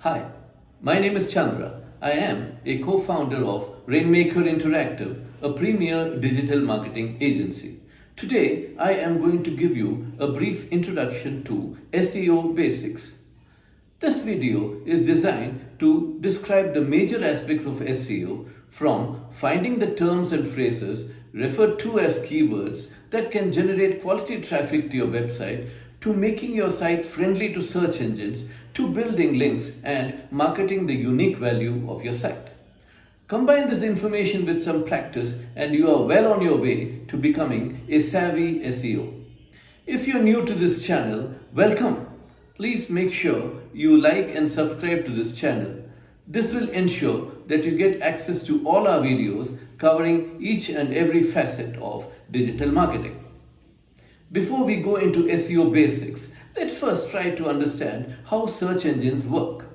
Hi, my name is Chandra. I am a co-founder of Rainmaker Interactive, a premier digital marketing agency. Today, I am going to give you a brief introduction to SEO Basics. This video is designed to describe the major aspects of SEO, from finding the terms and phrases referred to as keywords that can generate quality traffic to your website, to making your site friendly to search engines, to building links and marketing the unique value of your site. Combine this information with some practice and you are well on your way to becoming a savvy SEO. If you're new to this channel, welcome. Please make sure you like and subscribe to this channel. This will ensure that you get access to all our videos covering each and every facet of digital marketing. Before we go into SEO basics, let's first try to understand how search engines work.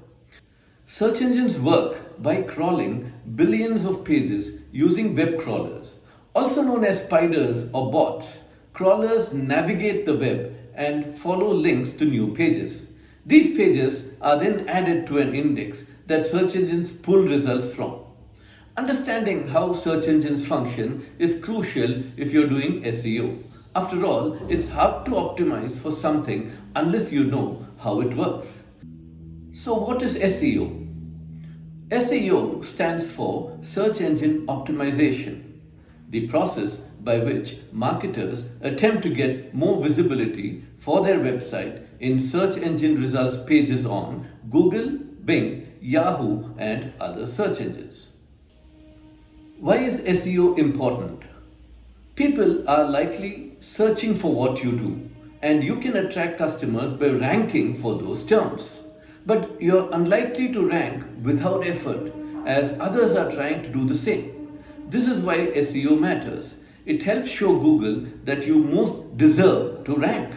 Search engines work by crawling billions of pages using web crawlers. Also known as spiders or bots, crawlers navigate the web and follow links to new pages. These pages are then added to an index that search engines pull results from. Understanding how search engines function is crucial if you're doing SEO. After all, it's hard to optimize for something unless you know how it works. So what is SEO? SEO stands for Search Engine Optimization, the process by which marketers attempt to get more visibility for their website in search engine results pages on Google, Bing, Yahoo, and other search engines. Why is SEO important? People are likely searching for what you do, and you can attract customers by ranking for those terms. But you're unlikely to rank without effort, as others are trying to do the same. This is why SEO matters. It helps show Google that you most deserve to rank.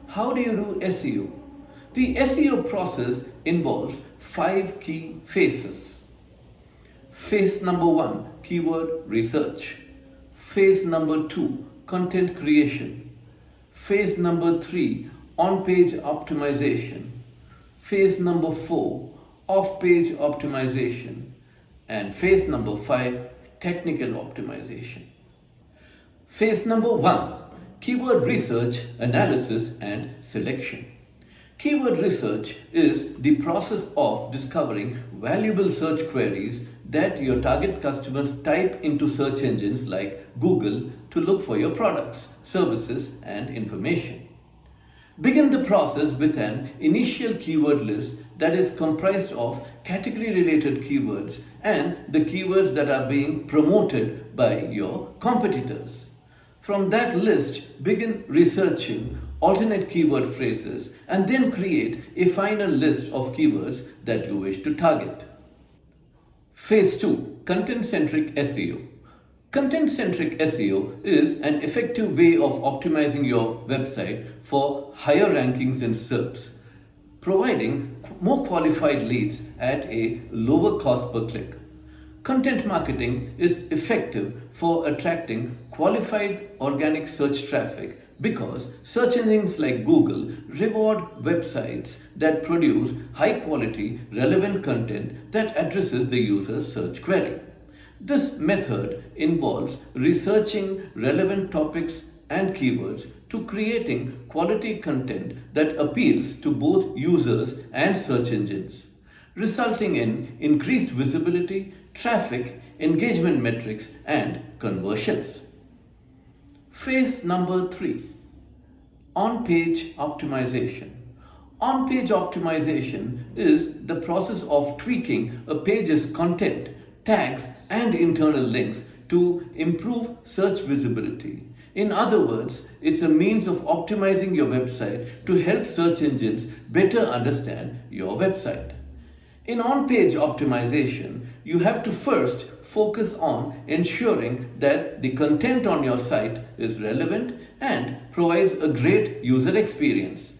How do you do SEO? The SEO process involves 5 key phases. Phase number 1, keyword research. Phase number 2, content creation. Phase number 3, on-page optimization. Phase number 4, off-page optimization. And phase number 5, technical optimization. Phase number 1, keyword research, analysis and selection. Keyword research is the process of discovering valuable search queries that your target customers type into search engines like Google to look for your products, services, and information. Begin the process with an initial keyword list that is comprised of category-related keywords and the keywords that are being promoted by your competitors. From that list, begin researching alternate keyword phrases and then create a final list of keywords that you wish to target. Phase 2, content-centric SEO. Content-centric SEO is an effective way of optimizing your website for higher rankings in SERPs, providing more qualified leads at a lower cost per click. Content marketing is effective for attracting qualified organic search traffic because search engines like Google reward websites that produce high quality, relevant content that addresses the user's search query. This method involves researching relevant topics and keywords to creating quality content that appeals to both users and search engines, resulting in increased visibility, traffic, engagement metrics, and conversions. Phase number 3, on-page optimization. On-page optimization is the process of tweaking a page's content, tags, and internal links to improve search visibility. In other words, it's a means of optimizing your website to help search engines better understand your website. In on-page optimization, you have to first focus on ensuring that the content on your site is relevant and provides a great user experience.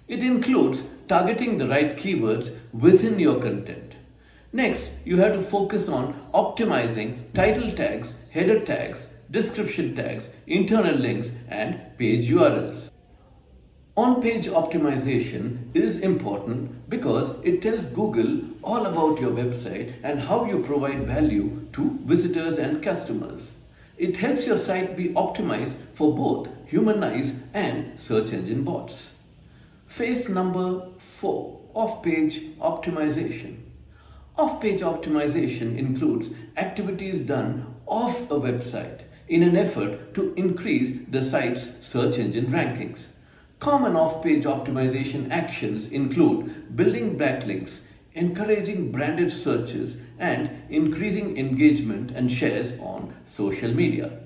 It includes targeting the right keywords within your content. Next, you have to focus on optimizing title tags, header tags, description tags, internal links, and page URLs. On-page optimization is important because it tells Google all about your website and how you provide value to visitors and customers. It helps your site be optimized for both human eyes and search engine bots. Phase number 4, off-page optimization. Off-page optimization includes activities done off a website in an effort to increase the site's search engine rankings. Common off-page optimization actions include building backlinks, encouraging branded searches, and increasing engagement and shares on social media.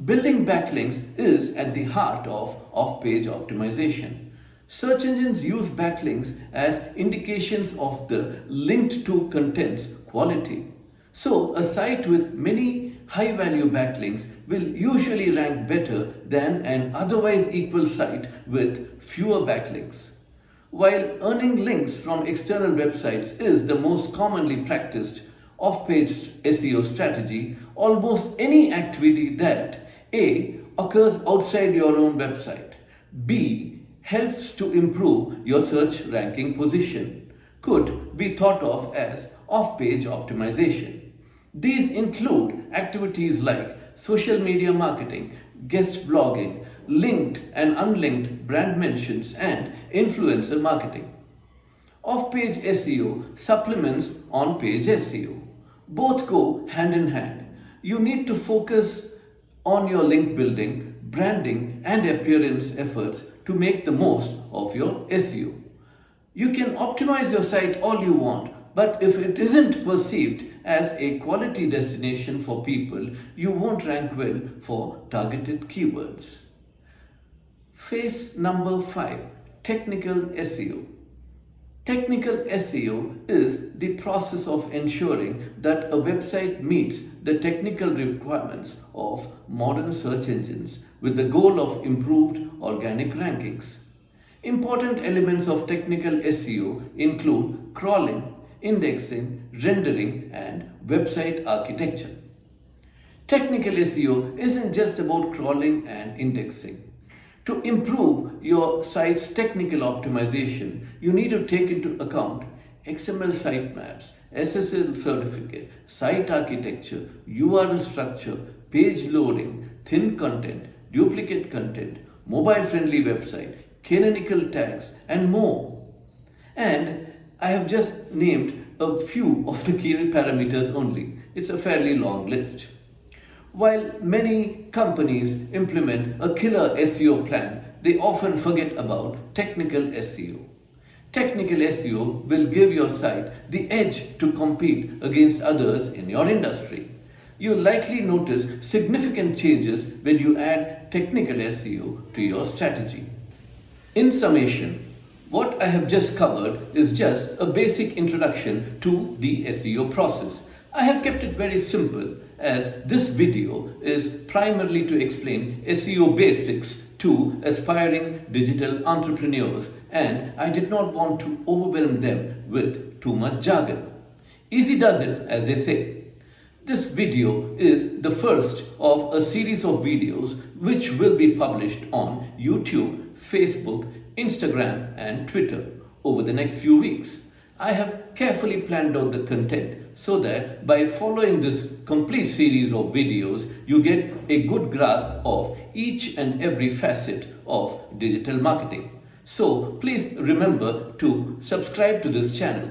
Building backlinks is at the heart of off-page optimization. Search engines use backlinks as indications of the linked to content's quality. So, a site with many high value backlinks will usually rank better than an otherwise equal site with fewer backlinks. While earning links from external websites is the most commonly practiced off-page SEO strategy, almost any activity that A. occurs outside your own website, B. helps to improve your search ranking position, could be thought of as off-page optimization. These include activities like social media marketing, guest blogging, linked and unlinked brand mentions, and influencer marketing. Off-page SEO supplements on-page SEO. Both go hand in hand. You need to focus on your link building, branding, and appearance efforts to make the most of your SEO. You can optimize your site all you want, but if it isn't perceived as a quality destination for people, you won't rank well for targeted keywords. Phase number 5, technical SEO. Technical SEO is the process of ensuring that a website meets the technical requirements of modern search engines with the goal of improved organic rankings. Important elements of technical SEO include crawling, indexing, rendering, and website architecture. Technical SEO isn't just about crawling and indexing. To improve your site's technical optimization, you need to take into account XML sitemaps, SSL certificate, site architecture, URL structure, page loading, thin content, duplicate content, mobile-friendly website, canonical tags, and more. And I have just named a few of the key parameters only. It's a fairly long list. While many companies implement a killer SEO plan, they often forget about technical SEO. Technical SEO will give your site the edge to compete against others in your industry. You'll likely notice significant changes when you add technical SEO to your strategy. In summation, what I have just covered is just a basic introduction to the SEO process. I have kept it very simple as this video is primarily to explain SEO basics to aspiring digital entrepreneurs, and I did not want to overwhelm them with too much jargon. Easy does it, as they say. This video is the first of a series of videos which will be published on YouTube, Facebook, Instagram, and Twitter over the next few weeks. I have carefully planned out the content so that by following this complete series of videos, you get a good grasp of each and every facet of digital marketing. So please remember to subscribe to this channel.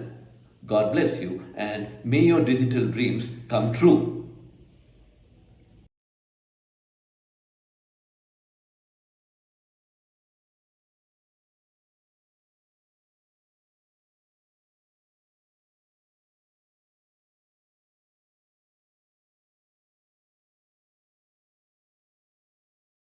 God bless you, and may your digital dreams come true.